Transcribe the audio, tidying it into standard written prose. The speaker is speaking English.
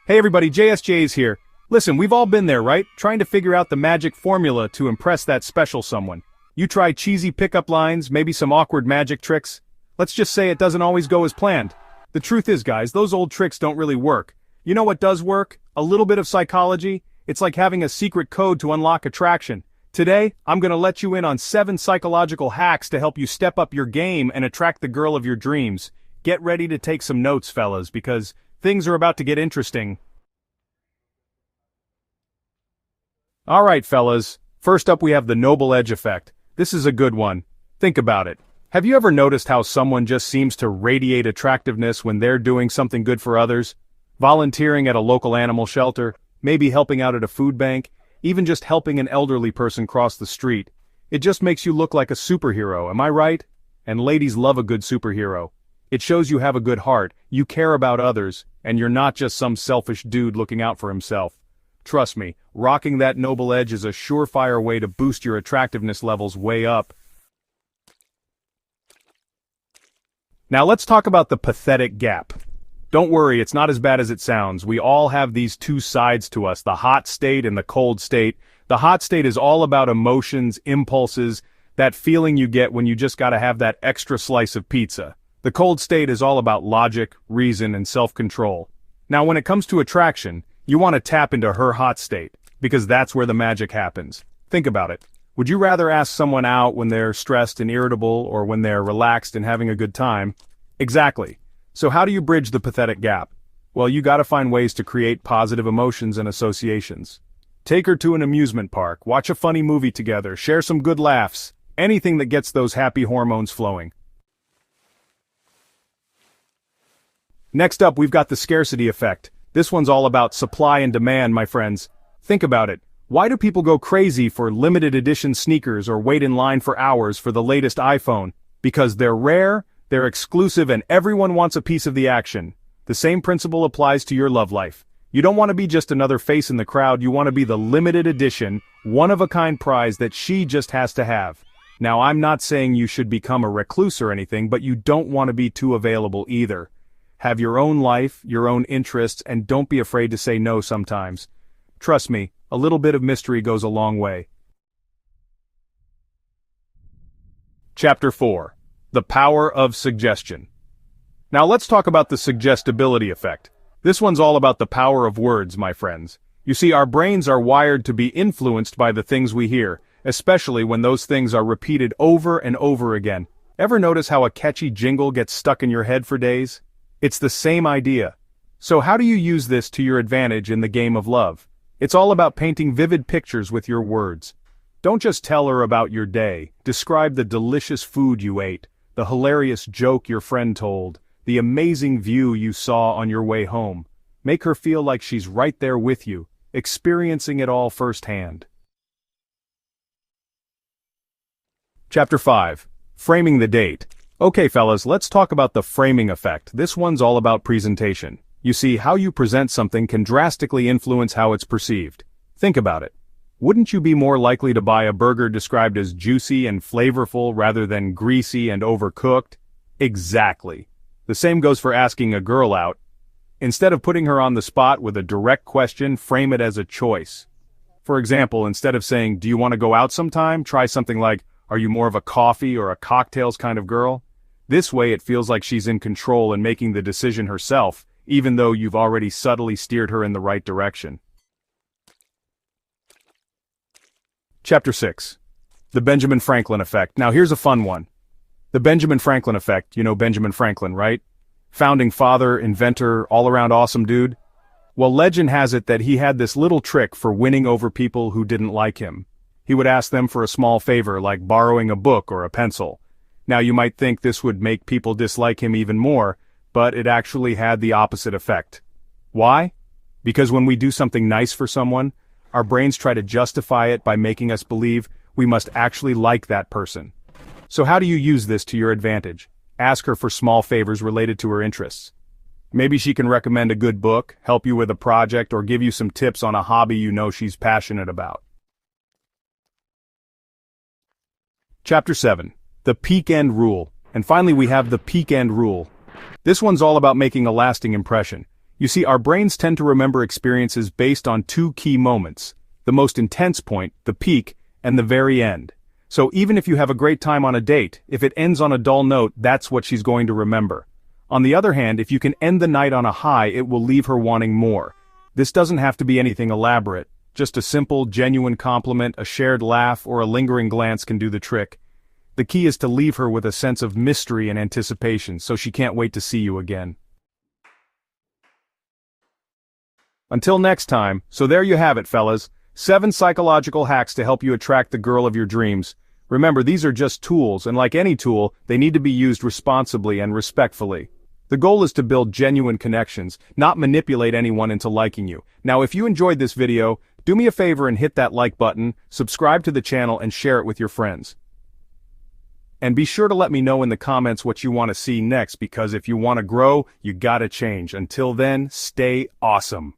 Hey everybody, JSJ's here. Listen, we've all been there, right? Trying to figure out the magic formula to impress that special someone. You try cheesy pickup lines, maybe some awkward magic tricks. Let's just say it doesn't always go as planned. The truth is, guys, those old tricks don't really work. You know what does work? A little bit of psychology. It's like having a secret code to unlock attraction. Today, I'm gonna let you in on 7 psychological hacks to help you step up your game and attract the girl of your dreams. Get ready to take some notes, fellas, because things are about to get interesting. Alright, fellas. First up we have the noble edge effect. This is a good one. Think about it. Have you ever noticed how someone just seems to radiate attractiveness when they're doing something good for others? Volunteering at a local animal shelter, maybe helping out at a food bank, even just helping an elderly person cross the street. It just makes you look like a superhero, am I right? And ladies love a good superhero. It shows you have a good heart, you care about others, and you're not just some selfish dude looking out for himself. Trust me, rocking that noble edge is a surefire way to boost your attractiveness levels way up. Now let's talk about the pathetic gap. Don't worry, it's not as bad as it sounds. We all have these two sides to us, the hot state and the cold state. The hot state is all about emotions, impulses, that feeling you get when you just gotta have that extra slice of pizza. The cold state is all about logic, reason, and self-control. Now when it comes to attraction, you want to tap into her hot state, because that's where the magic happens. Think about it. Would you rather ask someone out when they're stressed and irritable, or when they're relaxed and having a good time? Exactly. So how do you bridge the pathetic gap? Well, you gotta find ways to create positive emotions and associations. Take her to an amusement park, watch a funny movie together, share some good laughs, anything that gets those happy hormones flowing. Next up, we've got the scarcity effect. This one's all about supply and demand, my friends. Think about it. Why do people go crazy for limited edition sneakers or wait in line for hours for the latest iPhone? Because they're rare, they're exclusive, and everyone wants a piece of the action. The same principle applies to your love life. You don't want to be just another face in the crowd, you want to be the limited edition, one-of-a-kind prize that she just has to have. Now, I'm not saying you should become a recluse or anything, but you don't want to be too available either. Have your own life, your own interests, and don't be afraid to say no sometimes. Trust me, a little bit of mystery goes a long way. Chapter 4. The Power of Suggestion. Now let's talk about the suggestibility effect. This one's all about the power of words, my friends. You see, our brains are wired to be influenced by the things we hear, especially when those things are repeated over and over again. Ever notice how a catchy jingle gets stuck in your head for days? It's the same idea. So how do you use this to your advantage in the game of love? It's all about painting vivid pictures with your words. Don't just tell her about your day. Describe the delicious food you ate, the hilarious joke your friend told, the amazing view you saw on your way home. Make her feel like she's right there with you, experiencing it all firsthand. Chapter 5. Framing the date. Okay fellas, let's talk about the framing effect. This one's all about presentation. You see, how you present something can drastically influence how it's perceived. Think about it. Wouldn't you be more likely to buy a burger described as juicy and flavorful rather than greasy and overcooked? Exactly. The same goes for asking a girl out. Instead of putting her on the spot with a direct question, frame it as a choice. For example, instead of saying, "Do you want to go out sometime?" try something like, "Are you more of a coffee or a cocktails kind of girl?" This way it feels like she's in control and making the decision herself, even though you've already subtly steered her in the right direction. Chapter 6. The Benjamin Franklin Effect. Now here's a fun one. The Benjamin Franklin Effect, you know Benjamin Franklin, right? Founding father, inventor, all-around awesome dude. Well, legend has it that he had this little trick for winning over people who didn't like him. He would ask them for a small favor like borrowing a book or a pencil. Now you might think this would make people dislike him even more, but it actually had the opposite effect. Why? Because when we do something nice for someone, our brains try to justify it by making us believe we must actually like that person. So how do you use this to your advantage? Ask her for small favors related to her interests. Maybe she can recommend a good book, help you with a project, or give you some tips on a hobby you know she's passionate about. Chapter 7. The Peak End Rule. And finally we have the peak end rule. This one's all about making a lasting impression. You see, our brains tend to remember experiences based on two key moments: the most intense point, the peak, and the very end. So even if you have a great time on a date, if it ends on a dull note, that's what she's going to remember. On the other hand, if you can end the night on a high, it will leave her wanting more. This doesn't have to be anything elaborate. Just a simple, genuine compliment, a shared laugh, or a lingering glance can do the trick. The key is to leave her with a sense of mystery and anticipation, so she can't wait to see you again. Until next time, so there you have it, fellas. 7 psychological hacks to help you attract the girl of your dreams. Remember, these are just tools, and like any tool, they need to be used responsibly and respectfully. The goal is to build genuine connections, not manipulate anyone into liking you. Now, if you enjoyed this video, do me a favor and hit that like button, subscribe to the channel, and share it with your friends. And be sure to let me know in the comments what you want to see next, because if you want to grow, you gotta change. Until then, stay awesome.